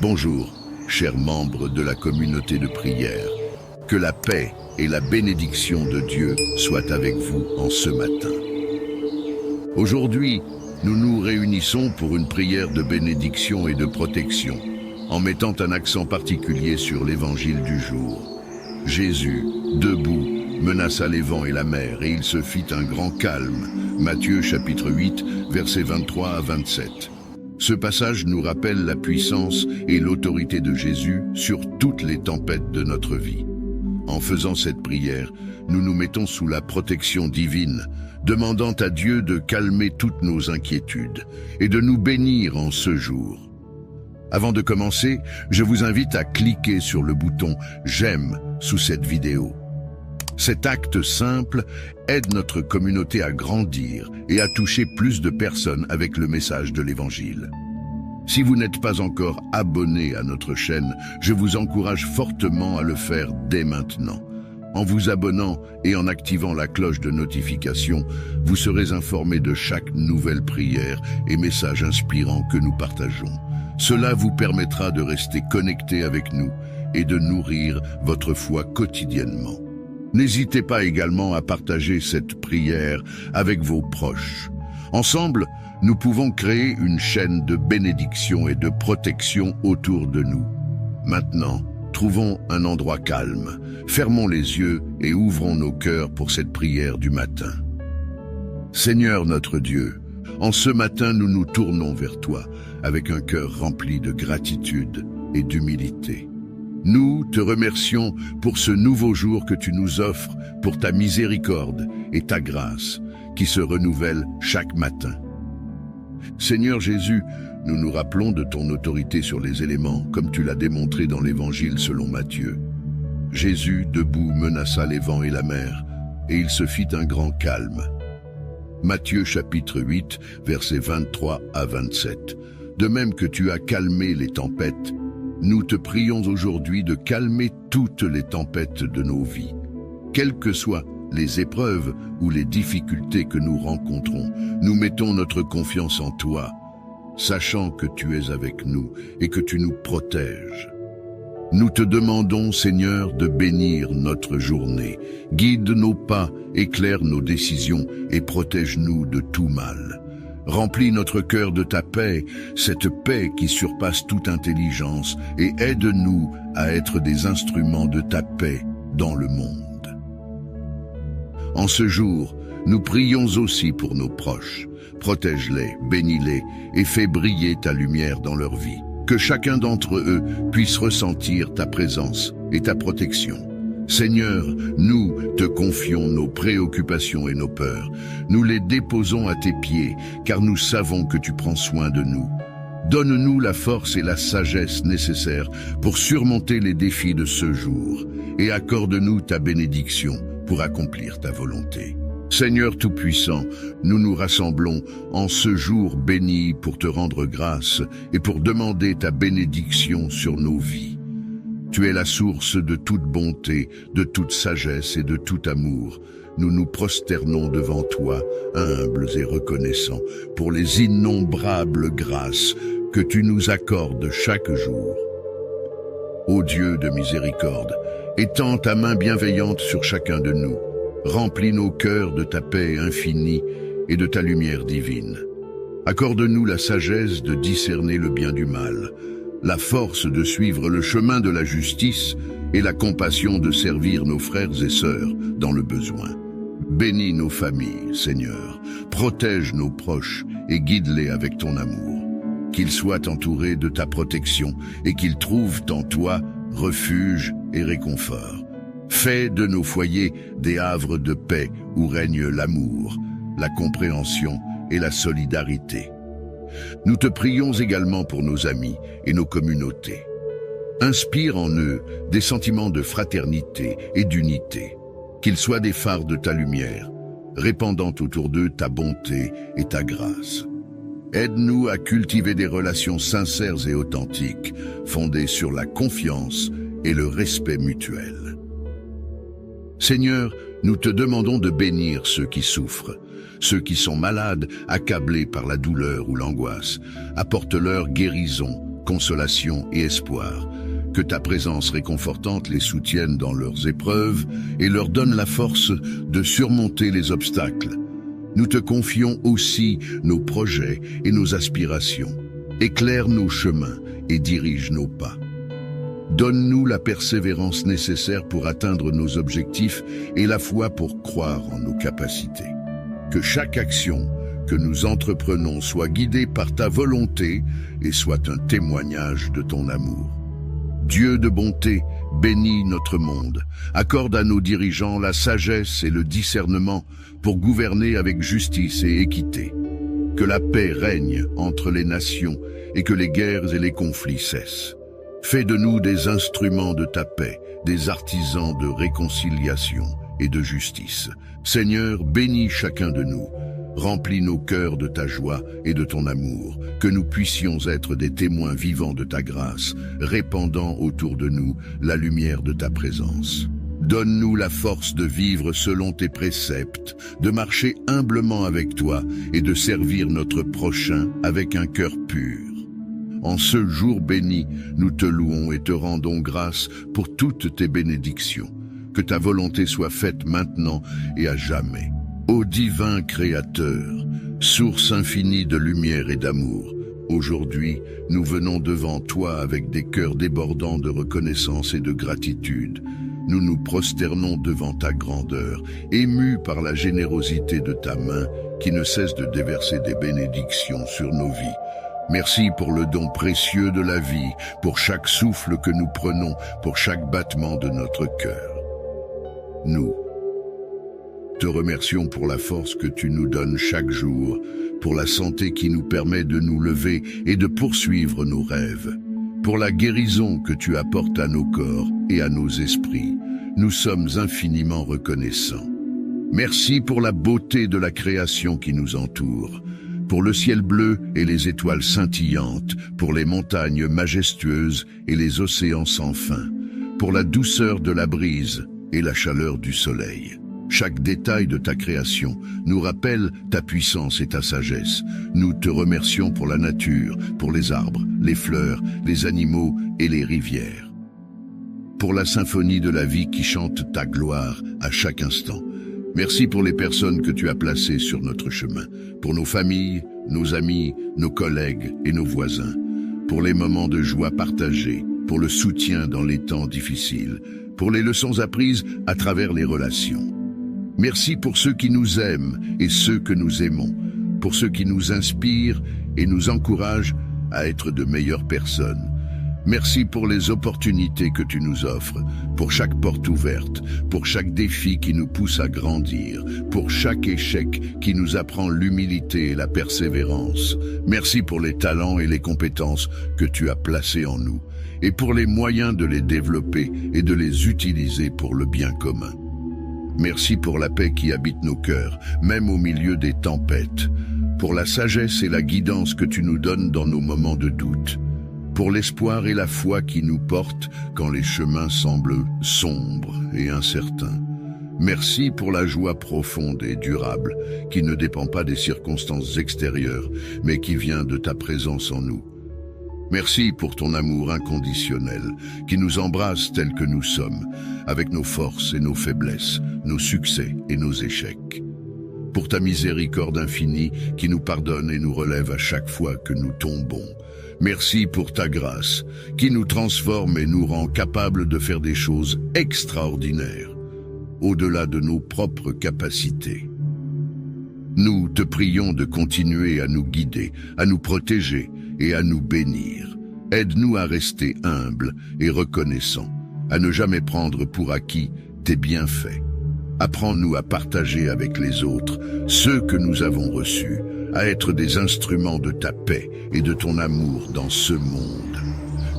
Bonjour, chers membres de la communauté de prière. Que la paix et la bénédiction de Dieu soient avec vous en ce matin. Aujourd'hui, nous nous réunissons pour une prière de bénédiction et de protection, en mettant un accent particulier sur l'évangile du jour. Jésus, debout, menaça les vents et la mer, et il se fit un grand calme. Matthieu chapitre 8, versets 23 à 27. Ce passage nous rappelle la puissance et l'autorité de Jésus sur toutes les tempêtes de notre vie. En faisant cette prière, nous nous mettons sous la protection divine, demandant à Dieu de calmer toutes nos inquiétudes et de nous bénir en ce jour. Avant de commencer, je vous invite à cliquer sur le bouton « J'aime » sous cette vidéo. Cet acte simple aide notre communauté à grandir et à toucher plus de personnes avec le message de l'Évangile. Si vous n'êtes pas encore abonné à notre chaîne, je vous encourage fortement à le faire dès maintenant. En vous abonnant et en activant la cloche de notification, vous serez informé de chaque nouvelle prière et message inspirant que nous partageons. Cela vous permettra de rester connecté avec nous et de nourrir votre foi quotidiennement. N'hésitez pas également à partager cette prière avec vos proches. Ensemble, nous pouvons créer une chaîne de bénédiction et de protection autour de nous. Maintenant, trouvons un endroit calme, fermons les yeux et ouvrons nos cœurs pour cette prière du matin. Seigneur notre Dieu, en ce matin nous nous tournons vers toi avec un cœur rempli de gratitude et d'humilité. Nous te remercions pour ce nouveau jour que tu nous offres, pour ta miséricorde et ta grâce qui se renouvellent chaque matin. Seigneur Jésus, nous nous rappelons de ton autorité sur les éléments, comme tu l'as démontré dans l'Évangile selon Matthieu. Jésus, debout, menaça les vents et la mer, et il se fit un grand calme. Matthieu chapitre 8, versets 23 à 27. De même que tu as calmé les tempêtes, nous te prions aujourd'hui de calmer toutes les tempêtes de nos vies. Quelles que soient les épreuves ou les difficultés que nous rencontrons, nous mettons notre confiance en toi, sachant que tu es avec nous et que tu nous protèges. Nous te demandons, Seigneur, de bénir notre journée. Guide nos pas, éclaire nos décisions et protège-nous de tout mal. Remplis notre cœur de ta paix, cette paix qui surpasse toute intelligence, et aide-nous à être des instruments de ta paix dans le monde. En ce jour, nous prions aussi pour nos proches. Protège-les, bénis-les et fais briller ta lumière dans leur vie. Que chacun d'entre eux puisse ressentir ta présence et ta protection. Seigneur, nous te confions nos préoccupations et nos peurs. Nous les déposons à tes pieds, car nous savons que tu prends soin de nous. Donne-nous la force et la sagesse nécessaires pour surmonter les défis de ce jour, et accorde-nous ta bénédiction pour accomplir ta volonté. Seigneur Tout-Puissant, nous nous rassemblons en ce jour béni pour te rendre grâce et pour demander ta bénédiction sur nos vies. Tu es la source de toute bonté, de toute sagesse et de tout amour. Nous nous prosternons devant toi, humbles et reconnaissants, pour les innombrables grâces que tu nous accordes chaque jour. Ô Dieu de miséricorde, étends ta main bienveillante sur chacun de nous. Remplis nos cœurs de ta paix infinie et de ta lumière divine. Accorde-nous la sagesse de discerner le bien du mal, la force de suivre le chemin de la justice et la compassion de servir nos frères et sœurs dans le besoin. Bénis nos familles, Seigneur, protège nos proches et guide-les avec ton amour. Qu'ils soient entourés de ta protection et qu'ils trouvent en toi refuge et réconfort. Fais de nos foyers des havres de paix où règne l'amour, la compréhension et la solidarité. Nous te prions également pour nos amis et nos communautés. Inspire en eux des sentiments de fraternité et d'unité, qu'ils soient des phares de ta lumière, répandant autour d'eux ta bonté et ta grâce. Aide-nous à cultiver des relations sincères et authentiques, fondées sur la confiance et le respect mutuel. Seigneur, nous te demandons de bénir ceux qui souffrent, ceux qui sont malades, accablés par la douleur ou l'angoisse. Apporte-leur guérison, consolation et espoir. Que ta présence réconfortante les soutienne dans leurs épreuves et leur donne la force de surmonter les obstacles. Nous te confions aussi nos projets et nos aspirations. Éclaire nos chemins et dirige nos pas. Donne-nous la persévérance nécessaire pour atteindre nos objectifs et la foi pour croire en nos capacités. Que chaque action que nous entreprenons soit guidée par ta volonté et soit un témoignage de ton amour. Dieu de bonté, bénis notre monde. Accorde à nos dirigeants la sagesse et le discernement pour gouverner avec justice et équité. Que la paix règne entre les nations et que les guerres et les conflits cessent. Fais de nous des instruments de ta paix, des artisans de réconciliation et de justice. Seigneur, bénis chacun de nous. Remplis nos cœurs de ta joie et de ton amour, que nous puissions être des témoins vivants de ta grâce, répandant autour de nous la lumière de ta présence. Donne-nous la force de vivre selon tes préceptes, de marcher humblement avec toi et de servir notre prochain avec un cœur pur. En ce jour béni, nous te louons et te rendons grâce pour toutes tes bénédictions. Que ta volonté soit faite maintenant et à jamais. Ô divin Créateur, source infinie de lumière et d'amour, aujourd'hui, nous venons devant toi avec des cœurs débordants de reconnaissance et de gratitude. Nous nous prosternons devant ta grandeur, émus par la générosité de ta main qui ne cesse de déverser des bénédictions sur nos vies. Merci pour le don précieux de la vie, pour chaque souffle que nous prenons, pour chaque battement de notre cœur. Nous te remercions pour la force que tu nous donnes chaque jour, pour la santé qui nous permet de nous lever et de poursuivre nos rêves, pour la guérison que tu apportes à nos corps et à nos esprits. Nous sommes infiniment reconnaissants. Merci pour la beauté de la création qui nous entoure, pour le ciel bleu et les étoiles scintillantes, pour les montagnes majestueuses et les océans sans fin, pour la douceur de la brise et la chaleur du soleil. Chaque détail de ta création nous rappelle ta puissance et ta sagesse. Nous te remercions pour la nature, pour les arbres, les fleurs, les animaux et les rivières. Pour la symphonie de la vie qui chante ta gloire à chaque instant. Merci pour les personnes que tu as placées sur notre chemin, pour nos familles, nos amis, nos collègues et nos voisins, pour les moments de joie partagés, pour le soutien dans les temps difficiles, pour les leçons apprises à travers les relations. Merci pour ceux qui nous aiment et ceux que nous aimons, pour ceux qui nous inspirent et nous encouragent à être de meilleures personnes. Merci pour les opportunités que tu nous offres, pour chaque porte ouverte, pour chaque défi qui nous pousse à grandir, pour chaque échec qui nous apprend l'humilité et la persévérance. Merci pour les talents et les compétences que tu as placés en nous, et pour les moyens de les développer et de les utiliser pour le bien commun. Merci pour la paix qui habite nos cœurs, même au milieu des tempêtes, pour la sagesse et la guidance que tu nous donnes dans nos moments de doute, pour l'espoir et la foi qui nous portent quand les chemins semblent sombres et incertains. Merci pour la joie profonde et durable qui ne dépend pas des circonstances extérieures, mais qui vient de ta présence en nous. Merci pour ton amour inconditionnel qui nous embrasse tels que nous sommes, avec nos forces et nos faiblesses, nos succès et nos échecs. Pour ta miséricorde infinie qui nous pardonne et nous relève à chaque fois que nous tombons. Merci pour ta grâce qui nous transforme et nous rend capables de faire des choses extraordinaires, au-delà de nos propres capacités. Nous te prions de continuer à nous guider, à nous protéger et à nous bénir. Aide-nous à rester humbles et reconnaissants, à ne jamais prendre pour acquis tes bienfaits. Apprends-nous à partager avec les autres ceux que nous avons reçus, à être des instruments de ta paix et de ton amour dans ce monde.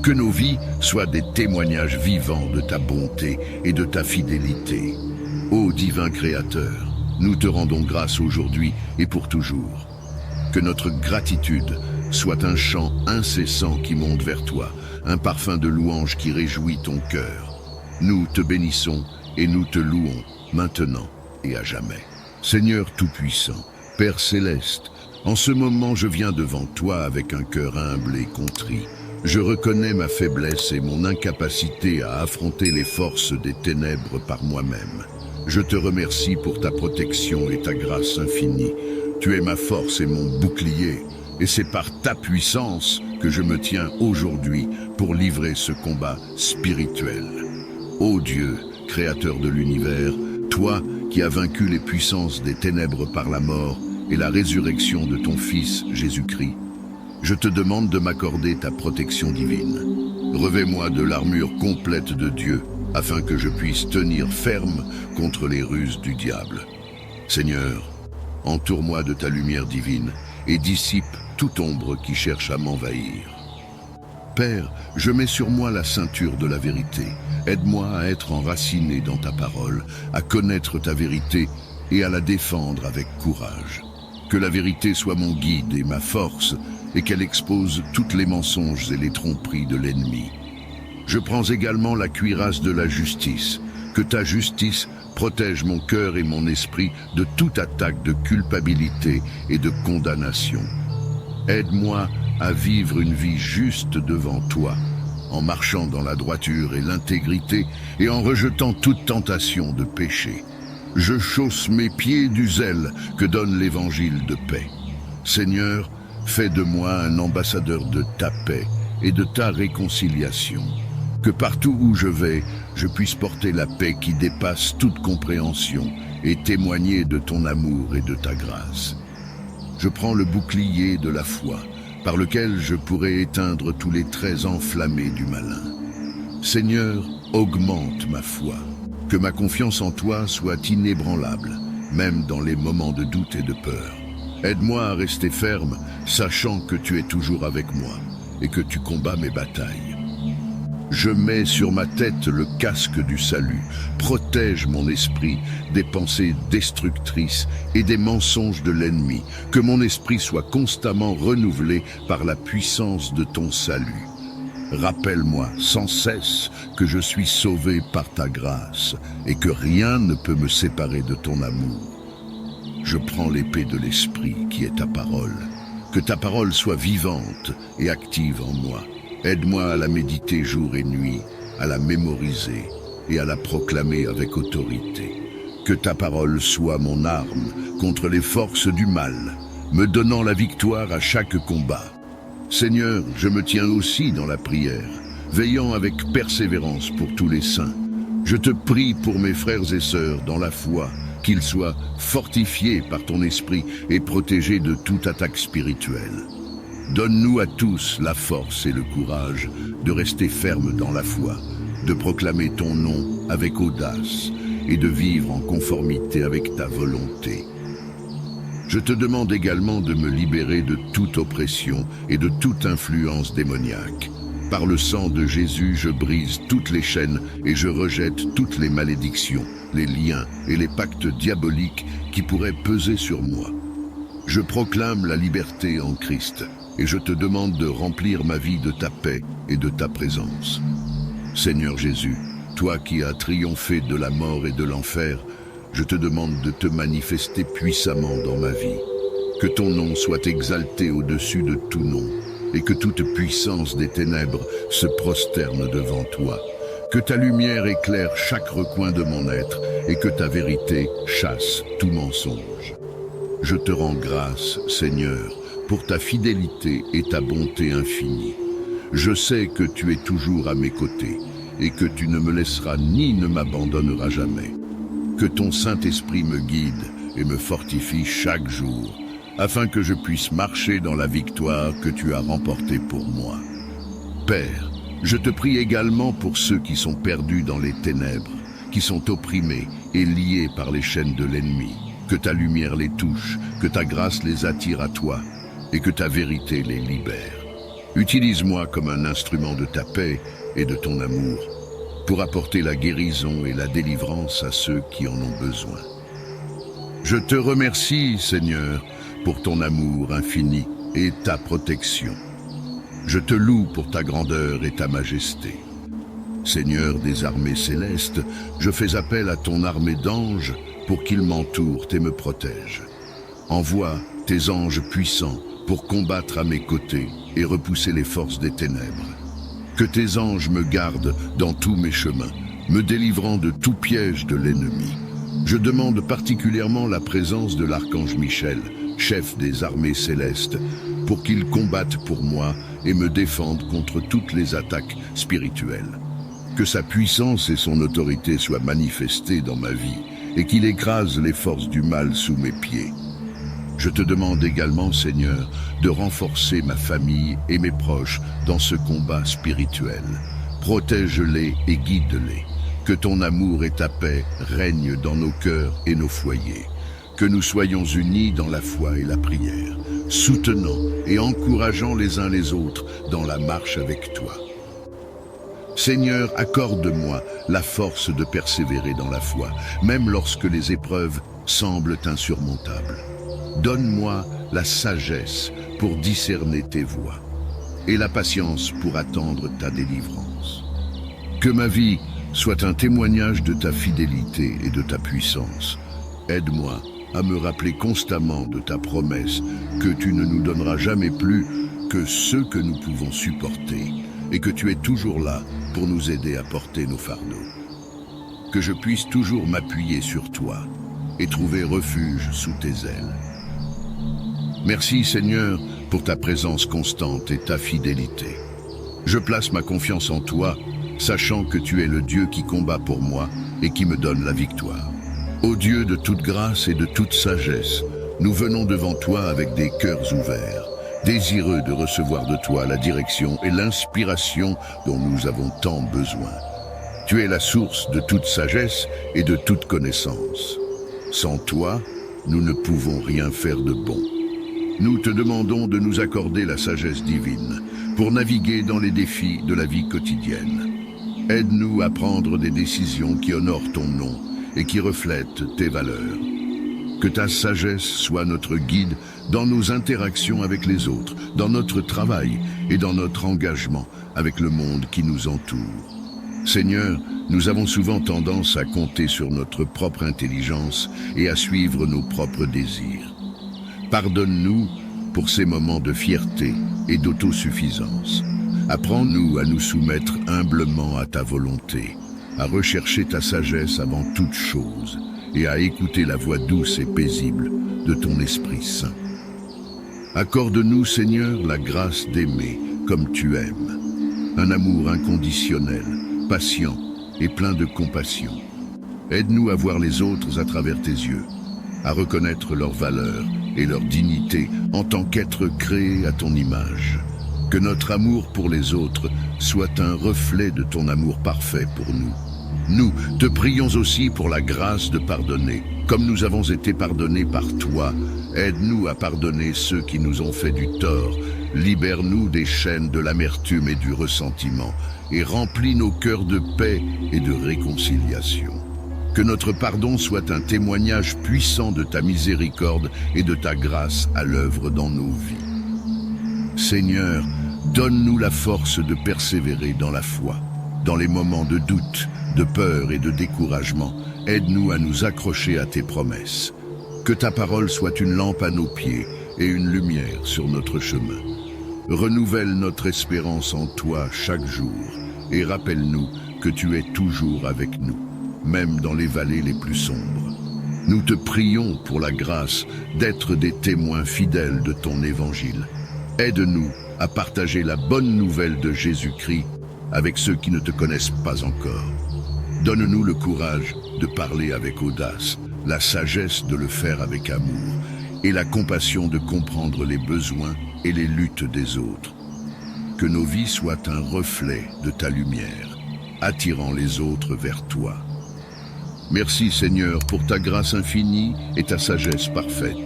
Que nos vies soient des témoignages vivants de ta bonté et de ta fidélité. Ô divin Créateur, nous te rendons grâce aujourd'hui et pour toujours. Que notre gratitude soit un chant incessant qui monte vers toi, un parfum de louange qui réjouit ton cœur. Nous te bénissons et nous te louons, maintenant et à jamais. Seigneur Tout-Puissant, Père Céleste, en ce moment je viens devant toi avec un cœur humble et contrit. Je reconnais ma faiblesse et mon incapacité à affronter les forces des ténèbres par moi-même. Je te remercie pour ta protection et ta grâce infinie. Tu es ma force et mon bouclier, et c'est par ta puissance que je me tiens aujourd'hui pour livrer ce combat spirituel. Ô Dieu, créateur de l'univers, toi qui as vaincu les puissances des ténèbres par la mort et la résurrection de ton Fils Jésus-Christ, je te demande de m'accorder ta protection divine. Revêt-moi de l'armure complète de Dieu, afin que je puisse tenir ferme contre les ruses du diable. Seigneur, entoure-moi de ta lumière divine et dissipe toute ombre qui cherche à m'envahir. Père, je mets sur moi la ceinture de la vérité. Aide-moi à être enraciné dans ta parole, à connaître ta vérité et à la défendre avec courage. Que la vérité soit mon guide et ma force, et qu'elle expose toutes les mensonges et les tromperies de l'ennemi. Je prends également la cuirasse de la justice. Que ta justice protège mon cœur et mon esprit de toute attaque de culpabilité et de condamnation. Aide-moi à vivre une vie juste devant toi, en marchant dans la droiture et l'intégrité et en rejetant toute tentation de péché. Je chausse mes pieds du zèle que donne l'évangile de paix. Seigneur, fais de moi un ambassadeur de ta paix et de ta réconciliation. Que partout où je vais, je puisse porter la paix qui dépasse toute compréhension et témoigner de ton amour et de ta grâce. Je prends le bouclier de la foi, par lequel je pourrai éteindre tous les traits enflammés du malin. Seigneur, augmente ma foi, que ma confiance en toi soit inébranlable, même dans les moments de doute et de peur. Aide-moi à rester ferme, sachant que tu es toujours avec moi et que tu combats mes batailles. Je mets sur ma tête le casque du salut. Protège mon esprit des pensées destructrices et des mensonges de l'ennemi. Que mon esprit soit constamment renouvelé par la puissance de ton salut. Rappelle-moi sans cesse que je suis sauvé par ta grâce et que rien ne peut me séparer de ton amour. Je prends l'épée de l'esprit qui est ta parole. Que ta parole soit vivante et active en moi. Aide-moi à la méditer jour et nuit, à la mémoriser et à la proclamer avec autorité. Que ta parole soit mon arme contre les forces du mal, me donnant la victoire à chaque combat. Seigneur, je me tiens aussi dans la prière, veillant avec persévérance pour tous les saints. Je te prie pour mes frères et sœurs dans la foi, qu'ils soient fortifiés par ton esprit et protégés de toute attaque spirituelle. Donne-nous à tous la force et le courage de rester fermes dans la foi, de proclamer ton nom avec audace et de vivre en conformité avec ta volonté. Je te demande également de me libérer de toute oppression et de toute influence démoniaque. Par le sang de Jésus, je brise toutes les chaînes et je rejette toutes les malédictions, les liens et les pactes diaboliques qui pourraient peser sur moi. Je proclame la liberté en Christ et je te demande de remplir ma vie de ta paix et de ta présence. Seigneur Jésus, toi qui as triomphé de la mort et de l'enfer, je te demande de te manifester puissamment dans ma vie. Que ton nom soit exalté au-dessus de tout nom et que toute puissance des ténèbres se prosterne devant toi. Que ta lumière éclaire chaque recoin de mon être et que ta vérité chasse tout mensonge. Je te rends grâce, Seigneur, pour ta fidélité et ta bonté infinie. Je sais que tu es toujours à mes côtés et que tu ne me laisseras ni ne m'abandonneras jamais. Que ton Saint-Esprit me guide et me fortifie chaque jour, afin que je puisse marcher dans la victoire que tu as remportée pour moi. Père, je te prie également pour ceux qui sont perdus dans les ténèbres, qui sont opprimés et liés par les chaînes de l'ennemi. Que ta lumière les touche, que ta grâce les attire à toi, et que ta vérité les libère. Utilise-moi comme un instrument de ta paix et de ton amour, pour apporter la guérison et la délivrance à ceux qui en ont besoin. Je te remercie, Seigneur, pour ton amour infini et ta protection. Je te loue pour ta grandeur et ta majesté. Seigneur des armées célestes, je fais appel à ton armée d'anges pour qu'ils m'entourent et me protègent. Envoie tes anges puissants pour combattre à mes côtés et repousser les forces des ténèbres. Que tes anges me gardent dans tous mes chemins, me délivrant de tout piège de l'ennemi. Je demande particulièrement la présence de l'archange Michel, chef des armées célestes, pour qu'il combatte pour moi et me défende contre toutes les attaques spirituelles. Que sa puissance et son autorité soient manifestées dans ma vie et qu'il écrase les forces du mal sous mes pieds. Je te demande également, Seigneur, de renforcer ma famille et mes proches dans ce combat spirituel. Protège-les et guide-les. Que ton amour et ta paix règnent dans nos cœurs et nos foyers. Que nous soyons unis dans la foi et la prière, soutenant et encourageant les uns les autres dans la marche avec toi. Seigneur, accorde-moi la force de persévérer dans la foi, même lorsque les épreuves semblent insurmontables. Donne-moi la sagesse pour discerner tes voies et la patience pour attendre ta délivrance. Que ma vie soit un témoignage de ta fidélité et de ta puissance. Aide-moi à me rappeler constamment de ta promesse que tu ne nous donneras jamais plus que ce que nous pouvons supporter et que tu es toujours là pour nous aider à porter nos fardeaux. Que je puisse toujours m'appuyer sur toi et trouver refuge sous tes ailes. Merci Seigneur pour ta présence constante et ta fidélité. Je place ma confiance en toi, sachant que tu es le Dieu qui combat pour moi et qui me donne la victoire. Ô Dieu de toute grâce et de toute sagesse, nous venons devant toi avec des cœurs ouverts, désireux de recevoir de toi la direction et l'inspiration dont nous avons tant besoin. Tu es la source de toute sagesse et de toute connaissance. Sans toi, nous ne pouvons rien faire de bon. Nous te demandons de nous accorder la sagesse divine pour naviguer dans les défis de la vie quotidienne. Aide-nous à prendre des décisions qui honorent ton nom et qui reflètent tes valeurs. Que ta sagesse soit notre guide dans nos interactions avec les autres, dans notre travail et dans notre engagement avec le monde qui nous entoure. Seigneur, nous avons souvent tendance à compter sur notre propre intelligence et à suivre nos propres désirs. Pardonne-nous pour ces moments de fierté et d'autosuffisance. Apprends-nous à nous soumettre humblement à ta volonté, à rechercher ta sagesse avant toute chose et à écouter la voix douce et paisible de ton Esprit Saint. Accorde-nous, Seigneur, la grâce d'aimer comme tu aimes, un amour inconditionnel, patient et plein de compassion. Aide-nous à voir les autres à travers tes yeux, à reconnaître leurs valeurs et leur dignité en tant qu'être créé à ton image. Que notre amour pour les autres soit un reflet de ton amour parfait pour nous. Nous te prions aussi pour la grâce de pardonner, comme nous avons été pardonnés par toi. Aide-nous à pardonner ceux qui nous ont fait du tort. Libère-nous des chaînes de l'amertume et du ressentiment, et remplis nos cœurs de paix et de réconciliation. Que notre pardon soit un témoignage puissant de ta miséricorde et de ta grâce à l'œuvre dans nos vies. Seigneur, donne-nous la force de persévérer dans la foi. Dans les moments de doute, de peur et de découragement, aide-nous à nous accrocher à tes promesses. Que ta parole soit une lampe à nos pieds et une lumière sur notre chemin. Renouvelle notre espérance en toi chaque jour et rappelle-nous que tu es toujours avec nous, même dans les vallées les plus sombres. Nous te prions pour la grâce d'être des témoins fidèles de ton évangile. Aide-nous à partager la bonne nouvelle de Jésus-Christ avec ceux qui ne te connaissent pas encore. Donne-nous le courage de parler avec audace, la sagesse de le faire avec amour et la compassion de comprendre les besoins et les luttes des autres. Que nos vies soient un reflet de ta lumière, attirant les autres vers toi. Merci Seigneur pour ta grâce infinie et ta sagesse parfaite.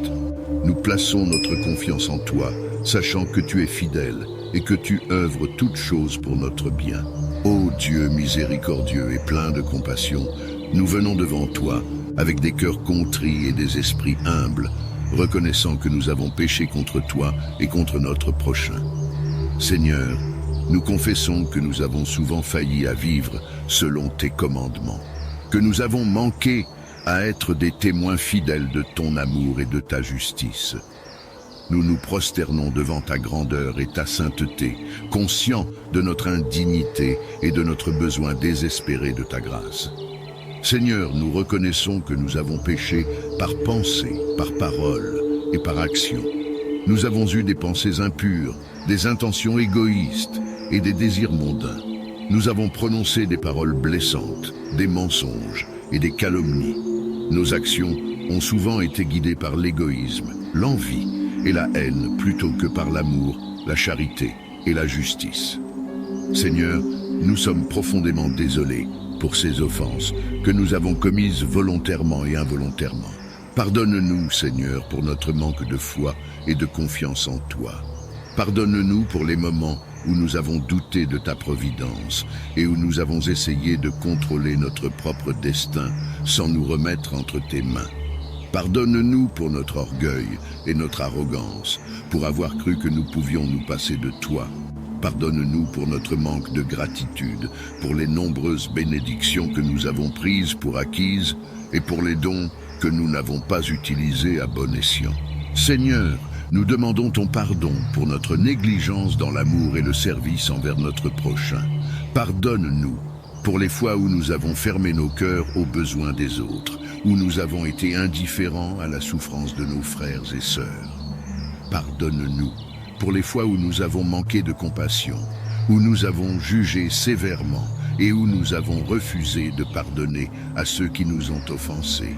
Nous plaçons notre confiance en toi, sachant que tu es fidèle et que tu œuvres toutes choses pour notre bien. Ô Dieu miséricordieux et plein de compassion, nous venons devant toi avec des cœurs contrits et des esprits humbles, reconnaissant que nous avons péché contre toi et contre notre prochain. Seigneur, nous confessons que nous avons souvent failli à vivre selon tes commandements, que nous avons manqué à être des témoins fidèles de ton amour et de ta justice. nous nous prosternons devant ta grandeur et ta sainteté, conscients de notre indignité et de notre besoin désespéré de ta grâce. Seigneur, nous reconnaissons que nous avons péché par pensée, par parole et par action. Nous avons eu des pensées impures, des intentions égoïstes et des désirs mondains. Nous avons prononcé des paroles blessantes, des mensonges et des calomnies. Nos actions ont souvent été guidées par l'égoïsme, l'envie et la haine plutôt que par l'amour, la charité et la justice. Seigneur, nous sommes profondément désolés pour ces offenses que nous avons commises volontairement et involontairement. Pardonne-nous, Seigneur, pour notre manque de foi et de confiance en toi. Pardonne-nous pour les moments où nous avons douté de ta providence et où nous avons essayé de contrôler notre propre destin sans nous remettre entre tes mains. Pardonne-nous pour notre orgueil et notre arrogance, pour avoir cru que nous pouvions nous passer de toi. Pardonne-nous pour notre manque de gratitude, pour les nombreuses bénédictions que nous avons prises pour acquises et pour les dons que nous n'avons pas utilisés à bon escient. Seigneur, nous demandons ton pardon pour notre négligence dans l'amour et le service envers notre prochain. Pardonne-nous pour les fois où nous avons fermé nos cœurs aux besoins des autres, où nous avons été indifférents à la souffrance de nos frères et sœurs. Pardonne-nous pour les fois où nous avons manqué de compassion, où nous avons jugé sévèrement et où nous avons refusé de pardonner à ceux qui nous ont offensés.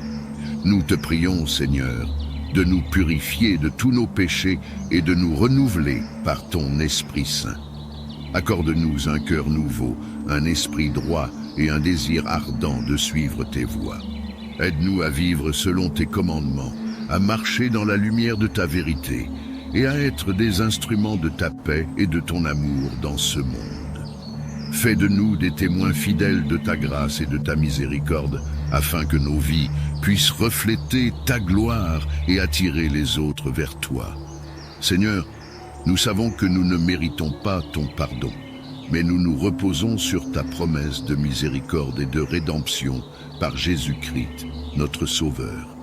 Nous te prions, Seigneur, de nous purifier de tous nos péchés et de nous renouveler par ton Esprit Saint. Accorde-nous un cœur nouveau, un esprit droit et un désir ardent de suivre tes voies. Aide-nous à vivre selon tes commandements, à marcher dans la lumière de ta vérité et à être des instruments de ta paix et de ton amour dans ce monde. Fais de nous des témoins fidèles de ta grâce et de ta miséricorde, afin que nos vies puissent refléter ta gloire et attirer les autres vers toi. Seigneur, nous savons que nous ne méritons pas ton pardon, mais nous nous reposons sur ta promesse de miséricorde et de rédemption par Jésus-Christ, notre Sauveur.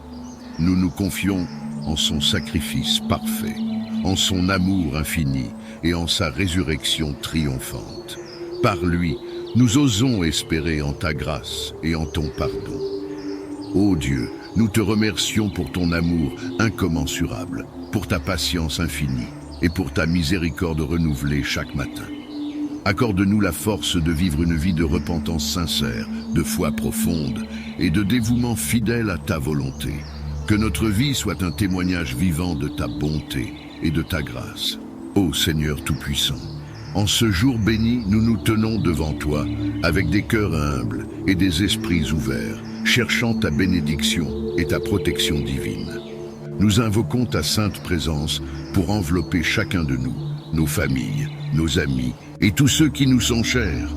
Nous nous confions en son sacrifice parfait, en son amour infini et en sa résurrection triomphante. Par lui, nous osons espérer en ta grâce et en ton pardon. Ô Dieu, nous te remercions pour ton amour incommensurable, pour ta patience infinie et pour ta miséricorde renouvelée chaque matin. Accorde-nous la force de vivre une vie de repentance sincère, de foi profonde et de dévouement fidèle à ta volonté. Que notre vie soit un témoignage vivant de ta bonté et de ta grâce. Ô Seigneur Tout-Puissant, en ce jour béni, nous nous tenons devant toi avec des cœurs humbles et des esprits ouverts, cherchant ta bénédiction et ta protection divine. Nous invoquons ta sainte présence pour envelopper chacun de nous, nos familles, nos amis et tous ceux qui nous sont chers.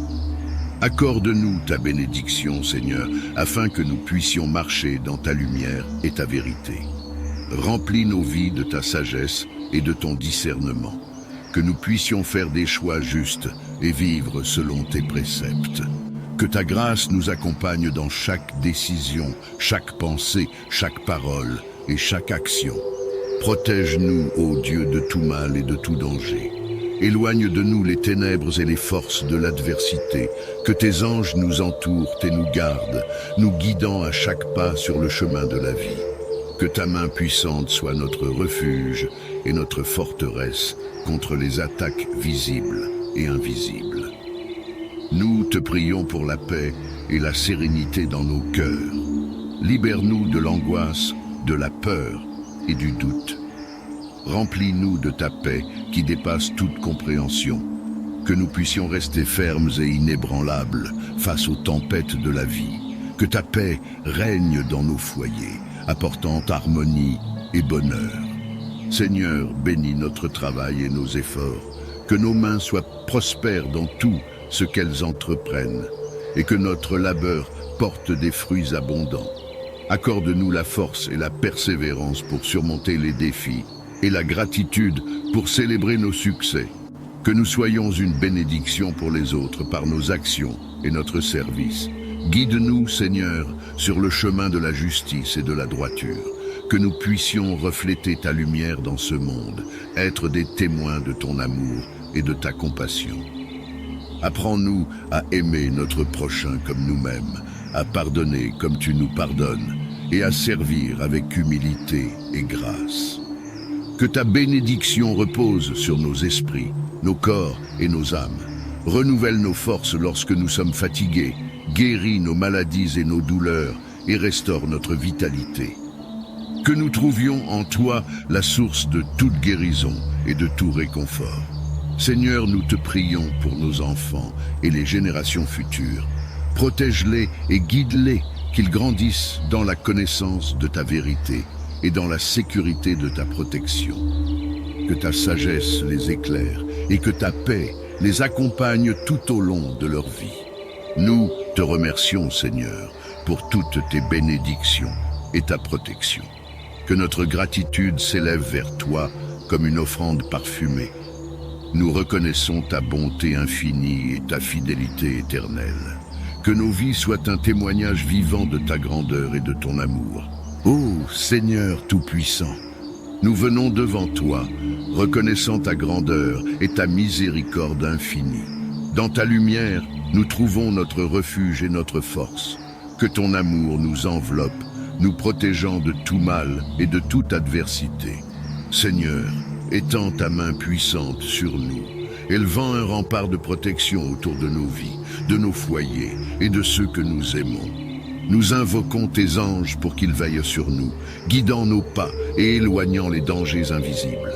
Accorde-nous ta bénédiction, Seigneur, afin que nous puissions marcher dans ta lumière et ta vérité. Remplis nos vies de ta sagesse et de ton discernement, que nous puissions faire des choix justes et vivre selon tes préceptes. Que ta grâce nous accompagne dans chaque décision, chaque pensée, chaque parole et chaque action. Protège-nous, ô Dieu, de tout mal et de tout danger. Éloigne de nous les ténèbres et les forces de l'adversité. Que tes anges nous entourent et nous gardent, nous guidant à chaque pas sur le chemin de la vie. Que ta main puissante soit notre refuge et notre forteresse contre les attaques visibles et invisibles. Nous te prions pour la paix et la sérénité dans nos cœurs. Libère-nous de l'angoisse, de la peur et du doute. Remplis-nous de ta paix qui dépasse toute compréhension, que nous puissions rester fermes et inébranlables face aux tempêtes de la vie. Que ta paix règne dans nos foyers, apportant harmonie et bonheur. Seigneur, bénis notre travail et nos efforts, que nos mains soient prospères dans tout ce qu'elles entreprennent, et que notre labeur porte des fruits abondants. Accorde-nous la force et la persévérance pour surmonter les défis, et la gratitude pour célébrer nos succès. Que nous soyons une bénédiction pour les autres par nos actions et notre service. Guide-nous, Seigneur, sur le chemin de la justice et de la droiture. que nous puissions refléter ta lumière dans ce monde, être des témoins de ton amour et de ta compassion. Apprends-nous à aimer notre prochain comme nous-mêmes, à pardonner comme tu nous pardonnes, et à servir avec humilité et grâce. Que ta bénédiction repose sur nos esprits, nos corps et nos âmes. Renouvelle nos forces lorsque nous sommes fatigués, guéris nos maladies et nos douleurs, et restaure notre vitalité. Que nous trouvions en toi la source de toute guérison et de tout réconfort. Seigneur, nous te prions pour nos enfants et les générations futures. Protège-les et guide-les, qu'ils grandissent dans la connaissance de ta vérité et dans la sécurité de ta protection. Que ta sagesse les éclaire et que ta paix les accompagne tout au long de leur vie. Nous te remercions, Seigneur, pour toutes tes bénédictions et ta protection. Que notre gratitude s'élève vers toi comme une offrande parfumée. Nous reconnaissons ta bonté infinie et ta fidélité éternelle. Que nos vies soient un témoignage vivant de ta grandeur et de ton amour. Ô Seigneur Tout-Puissant, nous venons devant toi, reconnaissant ta grandeur et ta miséricorde infinie. Dans ta lumière, nous trouvons notre refuge et notre force. Que ton amour nous enveloppe, nous protégeant de tout mal et de toute adversité. Seigneur, étends ta main puissante sur nous, élevant un rempart de protection autour de nos vies, de nos foyers et de ceux que nous aimons. Nous invoquons tes anges pour qu'ils veillent sur nous, guidant nos pas et éloignant les dangers invisibles.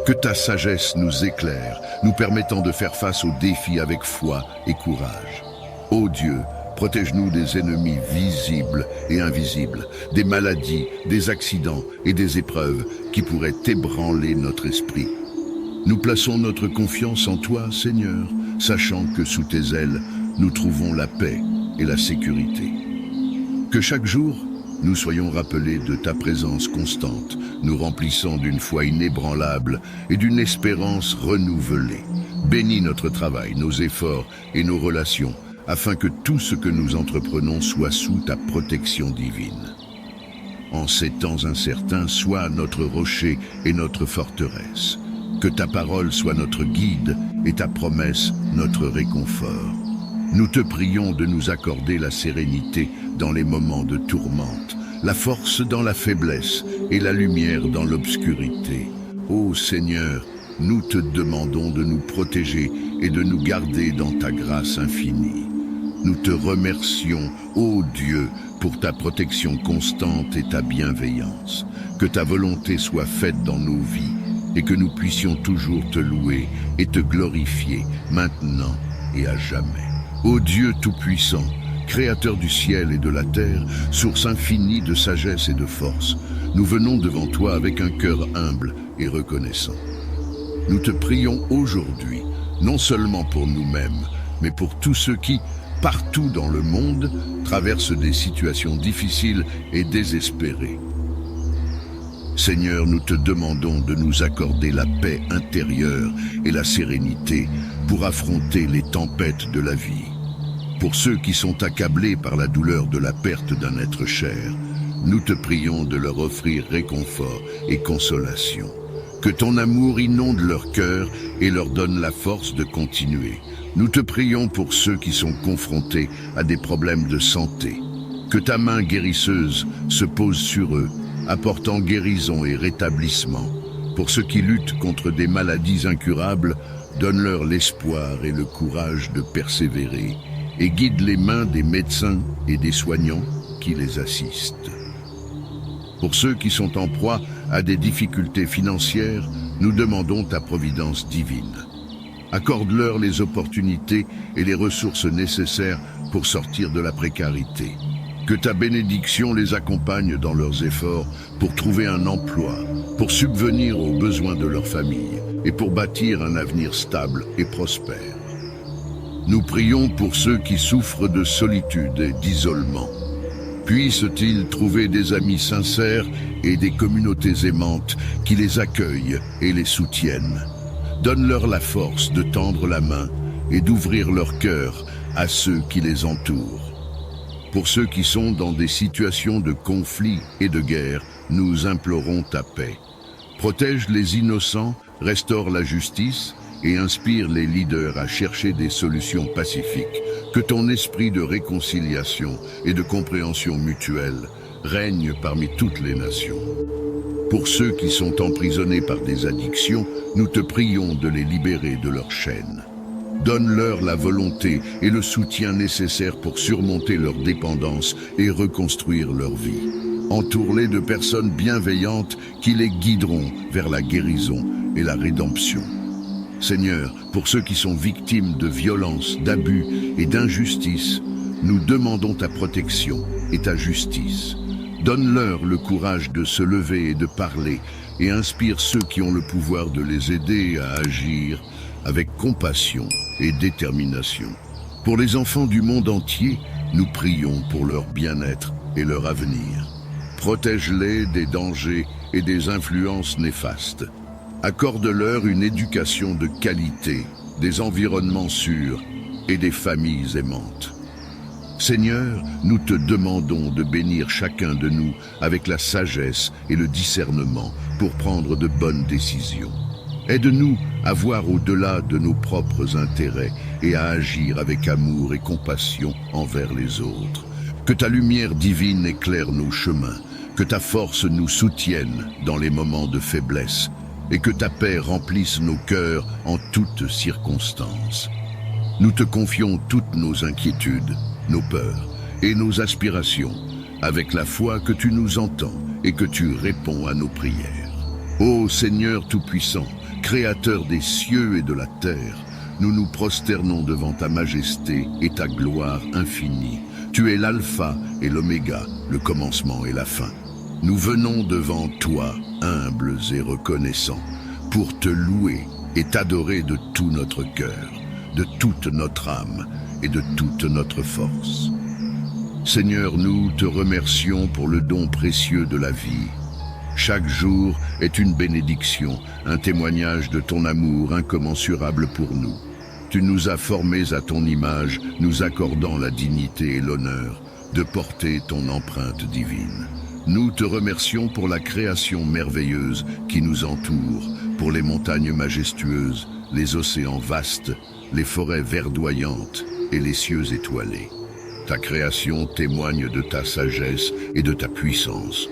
Que ta sagesse nous éclaire, nous permettant de faire face aux défis avec foi et courage. Ô Dieu, protège-nous des ennemis visibles et invisibles, des maladies, des accidents et des épreuves qui pourraient ébranler notre esprit. Nous plaçons notre confiance en toi, Seigneur, sachant que sous tes ailes, nous trouvons la paix et la sécurité. Que chaque jour, nous soyons rappelés de ta présence constante, nous remplissant d'une foi inébranlable et d'une espérance renouvelée. Bénis notre travail, nos efforts et nos relations, afin que tout ce que nous entreprenons soit sous ta protection divine. En ces temps incertains, sois notre rocher et notre forteresse. Que ta parole soit notre guide et ta promesse notre réconfort. Nous te prions de nous accorder la sérénité dans les moments de tourmente, la force dans la faiblesse et la lumière dans l'obscurité. Ô Seigneur, nous te demandons de nous protéger et de nous garder dans ta grâce infinie. Nous te remercions, ô Dieu, pour ta protection constante et ta bienveillance. Que ta volonté soit faite dans nos vies et que nous puissions toujours te louer et te glorifier maintenant et à jamais. Ô Dieu Tout-Puissant, Créateur du ciel et de la terre, source infinie de sagesse et de force, nous venons devant toi avec un cœur humble et reconnaissant. Nous te prions aujourd'hui, non seulement pour nous-mêmes, mais pour tous ceux qui, partout dans le monde, traversent des situations difficiles et désespérées. Seigneur, nous te demandons de nous accorder la paix intérieure et la sérénité pour affronter les tempêtes de la vie. Pour ceux qui sont accablés par la douleur de la perte d'un être cher, nous te prions de leur offrir réconfort et consolation. Que ton amour inonde leur cœur et leur donne la force de continuer. Nous te prions pour ceux qui sont confrontés à des problèmes de santé. Que ta main guérisseuse se pose sur eux, apportant guérison et rétablissement. Pour ceux qui luttent contre des maladies incurables, donne-leur l'espoir et le courage de persévérer, et guide les mains des médecins et des soignants qui les assistent. Pour ceux qui sont en proie à des difficultés financières, nous demandons ta providence divine. Accorde-leur les opportunités et les ressources nécessaires pour sortir de la précarité. Que ta bénédiction les accompagne dans leurs efforts pour trouver un emploi, pour subvenir aux besoins de leur famille et pour bâtir un avenir stable et prospère. Nous prions pour ceux qui souffrent de solitude et d'isolement. Puissent-ils trouver des amis sincères et des communautés aimantes qui les accueillent et les soutiennent. Donne-leur la force de tendre la main et d'ouvrir leur cœur à ceux qui les entourent. Pour ceux qui sont dans des situations de conflit et de guerre, nous implorons ta paix. Protège les innocents, restaure la justice et inspire les leaders à chercher des solutions pacifiques. Que ton esprit de réconciliation et de compréhension mutuelle règne parmi toutes les nations. Pour ceux qui sont emprisonnés par des addictions, nous te prions de les libérer de leurs chaînes. Donne-leur la volonté et le soutien nécessaires pour surmonter leur dépendance et reconstruire leur vie. Entoure-les de personnes bienveillantes qui les guideront vers la guérison et la rédemption. Seigneur, pour ceux qui sont victimes de violences, d'abus et d'injustice, nous demandons ta protection et ta justice. Donne-leur le courage de se lever et de parler et inspire ceux qui ont le pouvoir de les aider à agir avec compassion et détermination. Pour les enfants du monde entier, nous prions pour leur bien-être et leur avenir. Protège-les des dangers et des influences néfastes. Accorde-leur une éducation de qualité, des environnements sûrs et des familles aimantes. Seigneur, nous te demandons de bénir chacun de nous avec la sagesse et le discernement pour prendre de bonnes décisions. Aide-nous à voir au-delà de nos propres intérêts et à agir avec amour et compassion envers les autres. Que ta lumière divine éclaire nos chemins, que ta force nous soutienne dans les moments de faiblesse et que ta paix remplisse nos cœurs en toutes circonstances. Nous te confions toutes nos inquiétudes, nos peurs et nos aspirations, avec la foi que tu nous entends et que tu réponds à nos prières. Ô Seigneur Tout-Puissant, Créateur des cieux et de la terre, nous nous prosternons devant ta majesté et ta gloire infinie. Tu es l'alpha et l'oméga, le commencement et la fin. Nous venons devant toi, humbles et reconnaissants, pour te louer et t'adorer de tout notre cœur, de toute notre âme et de toute notre force. Seigneur, nous te remercions pour le don précieux de la vie. Chaque jour est une bénédiction, un témoignage de ton amour incommensurable pour nous. Tu nous as formés à ton image, nous accordant la dignité et l'honneur de porter ton empreinte divine. Nous te remercions pour la création merveilleuse qui nous entoure, pour les montagnes majestueuses, les océans vastes, les forêts verdoyantes et les cieux étoilés. Ta création témoigne de ta sagesse et de ta puissance.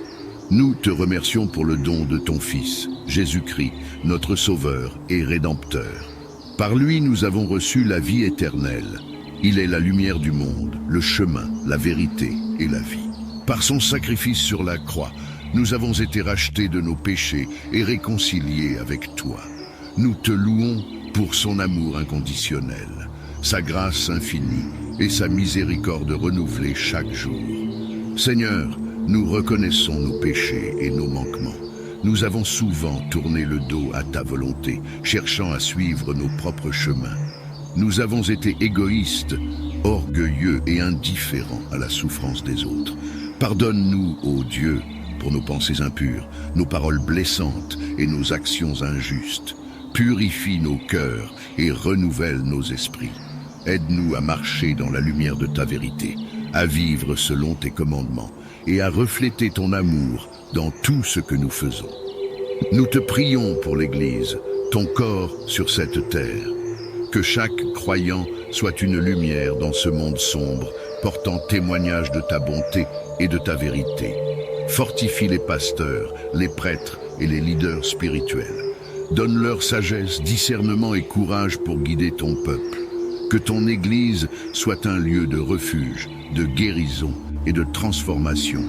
Nous te remercions pour le don de ton Fils, Jésus-Christ, notre Sauveur et Rédempteur. Par lui, nous avons reçu la vie éternelle. Il est la lumière du monde, le chemin, la vérité et la vie. Par son sacrifice sur la croix, nous avons été rachetés de nos péchés et réconciliés avec toi. Nous te louons pour son amour inconditionnel, sa grâce infinie et sa miséricorde renouvelée chaque jour. Seigneur, nous reconnaissons nos péchés et nos manquements. Nous avons souvent tourné le dos à ta volonté, cherchant à suivre nos propres chemins. Nous avons été égoïstes, orgueilleux et indifférents à la souffrance des autres. Pardonne-nous, ô Dieu, pour nos pensées impures, nos paroles blessantes et nos actions injustes. Purifie nos cœurs et renouvelle nos esprits. Aide-nous à marcher dans la lumière de ta vérité, à vivre selon tes commandements et à refléter ton amour dans tout ce que nous faisons. Nous te prions pour l'Église, ton corps sur cette terre. Que chaque croyant soit une lumière dans ce monde sombre, portant témoignage de ta bonté et de ta vérité. Fortifie les pasteurs, les prêtres et les leaders spirituels. Donne-leur sagesse, discernement et courage pour guider ton peuple. Que ton Église soit un lieu de refuge, de guérison et de transformation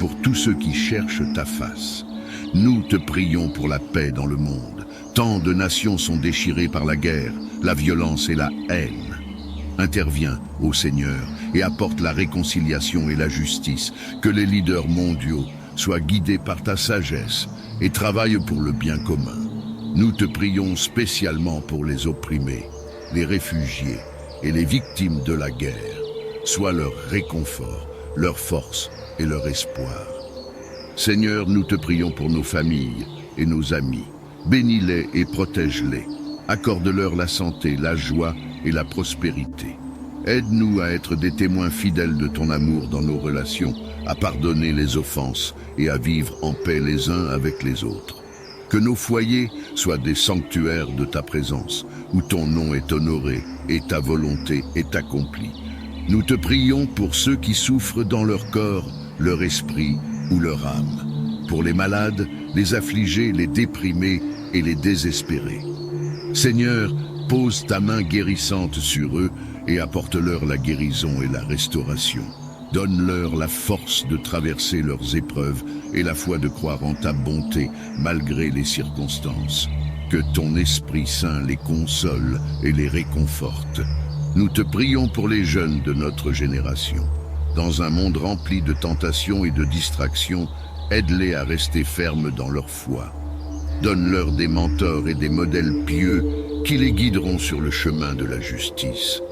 pour tous ceux qui cherchent ta face. Nous te prions pour la paix dans le monde. Tant de nations sont déchirées par la guerre, la violence et la haine. Interviens, ô Seigneur, et apporte la réconciliation et la justice. Que les leaders mondiaux soient guidés par ta sagesse et travaillent pour le bien commun. Nous te prions spécialement pour les opprimés, les réfugiés et les victimes de la guerre. Sois leur réconfort, leur force et leur espoir. Seigneur, nous te prions pour nos familles et nos amis. Bénis-les et protège-les. Accorde-leur la santé, la joie et la prospérité. Aide-nous à être des témoins fidèles de ton amour dans nos relations, à pardonner les offenses et à vivre en paix les uns avec les autres. Que nos foyers soient des sanctuaires de ta présence, où ton nom est honoré et ta volonté est accomplie. Nous te prions pour ceux qui souffrent dans leur corps, leur esprit ou leur âme, pour les malades, les affligés, les déprimés et les désespérés. Seigneur, pose ta main guérissante sur eux et apporte-leur la guérison et la restauration. Donne-leur la force de traverser leurs épreuves et la foi de croire en ta bonté malgré les circonstances. Que ton Esprit Saint les console et les réconforte. Nous te prions pour les jeunes de notre génération. Dans un monde rempli de tentations et de distractions, aide-les à rester fermes dans leur foi. Donne-leur des mentors et des modèles pieux qui les guideront sur le chemin de la justice.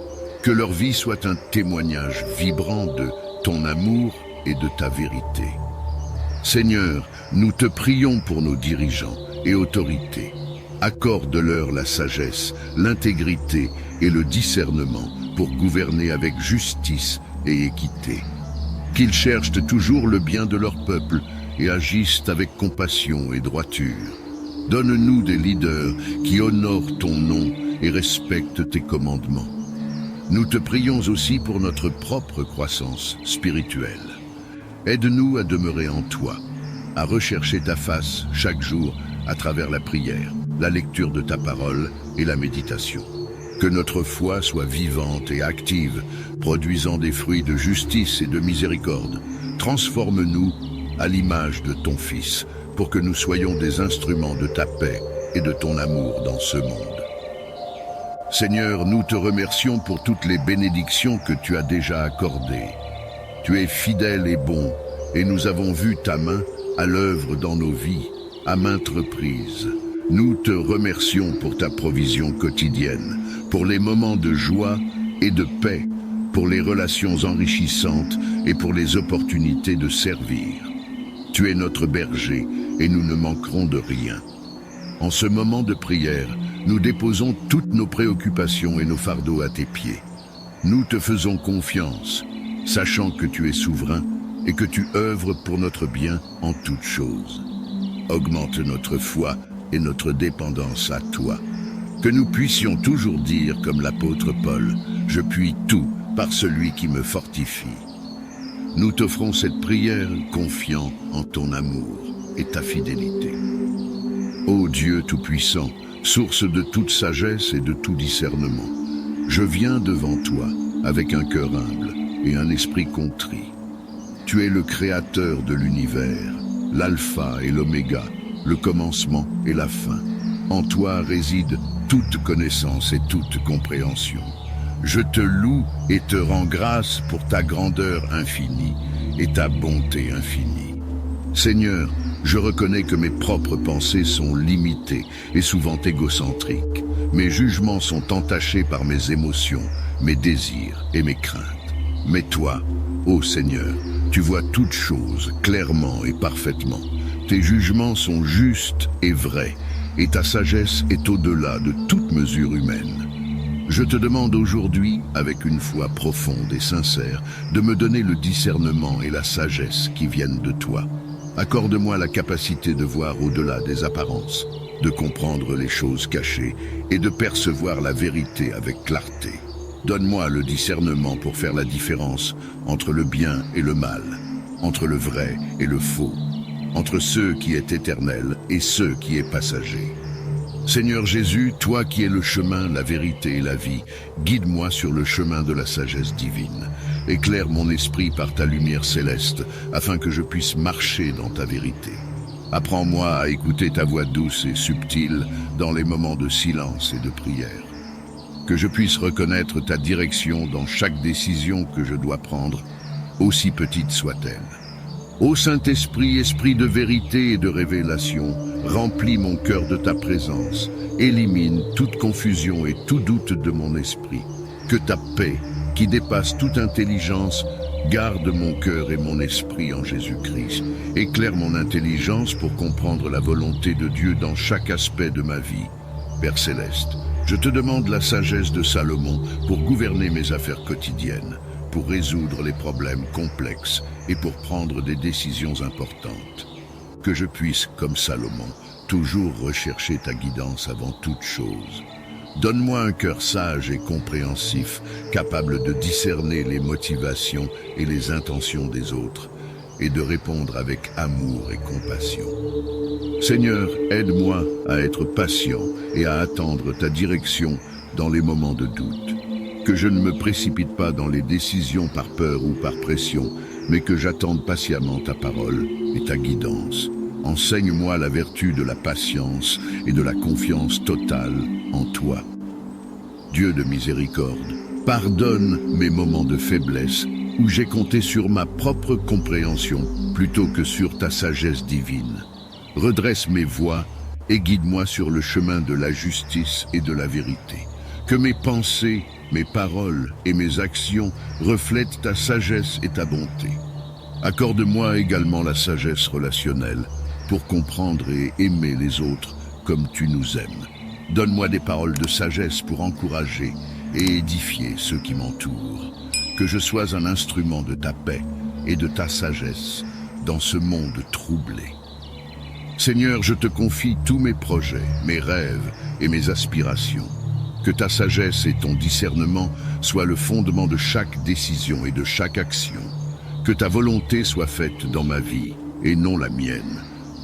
Que leur vie soit un témoignage vibrant de ton amour et de ta vérité. Seigneur, nous te prions pour nos dirigeants et autorités. Accorde-leur la sagesse, l'intégrité et le discernement pour gouverner avec justice et équité. Qu'ils cherchent toujours le bien de leur peuple et agissent avec compassion et droiture. Donne-nous des leaders qui honorent ton nom et respectent tes commandements. Nous te prions aussi pour notre propre croissance spirituelle. Aide-nous à demeurer en toi, à rechercher ta face chaque jour à travers la prière, la lecture de ta parole et la méditation. Que notre foi soit vivante et active, produisant des fruits de justice et de miséricorde. Transforme-nous à l'image de ton Fils, pour que nous soyons des instruments de ta paix et de ton amour dans ce monde. Seigneur, nous te remercions pour toutes les bénédictions que tu as déjà accordées. Tu es fidèle et bon, et nous avons vu ta main à l'œuvre dans nos vies, à maintes reprises. Nous te remercions pour ta provision quotidienne, pour les moments de joie et de paix, pour les relations enrichissantes et pour les opportunités de servir. Tu es notre berger et nous ne manquerons de rien. En ce moment de prière, nous déposons toutes nos préoccupations et nos fardeaux à tes pieds. Nous te faisons confiance, sachant que tu es souverain et que tu œuvres pour notre bien en toutes choses. Augmente notre foi et notre dépendance à toi. Que nous puissions toujours dire, comme l'apôtre Paul, « Je puis tout par celui qui me fortifie ». Nous t'offrons cette prière confiant en ton amour et ta fidélité. Ô Dieu Tout-Puissant, source de toute sagesse et de tout discernement, je viens devant toi avec un cœur humble et un esprit contrit. Tu es le Créateur de l'univers, l'alpha et l'oméga, le commencement et la fin. En toi réside toute connaissance et toute compréhension. Je te loue et te rends grâce pour ta grandeur infinie et ta bonté infinie. Seigneur, je reconnais que mes propres pensées sont limitées et souvent égocentriques. Mes jugements sont entachés par mes émotions, mes désirs et mes craintes. Mais toi, ô Seigneur, tu vois toutes choses clairement et parfaitement. Tes jugements sont justes et vrais, et ta sagesse est au-delà de toute mesure humaine. Je te demande aujourd'hui, avec une foi profonde et sincère, de me donner le discernement et la sagesse qui viennent de toi. Accorde-moi la capacité de voir au-delà des apparences, de comprendre les choses cachées et de percevoir la vérité avec clarté. Donne-moi le discernement pour faire la différence entre le bien et le mal, entre le vrai et le faux, entre ce qui est éternel et ce qui est passager. Seigneur Jésus, toi qui es le chemin, la vérité et la vie, guide-moi sur le chemin de la sagesse divine. Éclaire mon esprit par ta lumière céleste, afin que je puisse marcher dans ta vérité. Apprends-moi à écouter ta voix douce et subtile dans les moments de silence et de prière. Que je puisse reconnaître ta direction dans chaque décision que je dois prendre, aussi petite soit-elle. Ô Saint-Esprit, esprit de vérité et de révélation, remplis mon cœur de ta présence, élimine toute confusion et tout doute de mon esprit. Que ta paix, qui dépasse toute intelligence, garde mon cœur et mon esprit en Jésus-Christ. Éclaire mon intelligence pour comprendre la volonté de Dieu dans chaque aspect de ma vie. Père Céleste, Je te demande la sagesse de Salomon pour gouverner mes affaires quotidiennes, pour résoudre les problèmes complexes et pour prendre des décisions importantes. Que je puisse, comme Salomon, toujours rechercher ta guidance avant toute chose. Donne-moi un cœur sage et compréhensif, capable de discerner les motivations et les intentions des autres, et de répondre avec amour et compassion. Seigneur, aide-moi à être patient et à attendre ta direction dans les moments de doute. Que je ne me précipite pas dans les décisions par peur ou par pression, mais que j'attende patiemment ta parole et ta guidance. Enseigne-moi la vertu de la patience et de la confiance totale en toi. Dieu de miséricorde, pardonne mes moments de faiblesse où j'ai compté sur ma propre compréhension plutôt que sur ta sagesse divine. Redresse mes voies et guide-moi sur le chemin de la justice et de la vérité. Que mes pensées, mes paroles et mes actions reflètent ta sagesse et ta bonté. Accorde-moi également la sagesse relationnelle pour comprendre et aimer les autres comme tu nous aimes. Donne-moi des paroles de sagesse pour encourager et édifier ceux qui m'entourent. Que je sois un instrument de ta paix et de ta sagesse dans ce monde troublé. Seigneur, je te confie tous mes projets, mes rêves et mes aspirations. Que ta sagesse et ton discernement soient le fondement de chaque décision et de chaque action. Que ta volonté soit faite dans ma vie et non la mienne.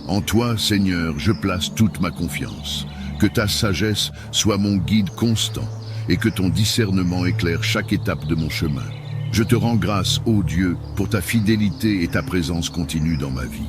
En toi, Seigneur, je place toute ma confiance. Que ta sagesse soit mon guide constant et que ton discernement éclaire chaque étape de mon chemin. Je te rends grâce, ô Dieu, pour ta fidélité et ta présence continue dans ma vie.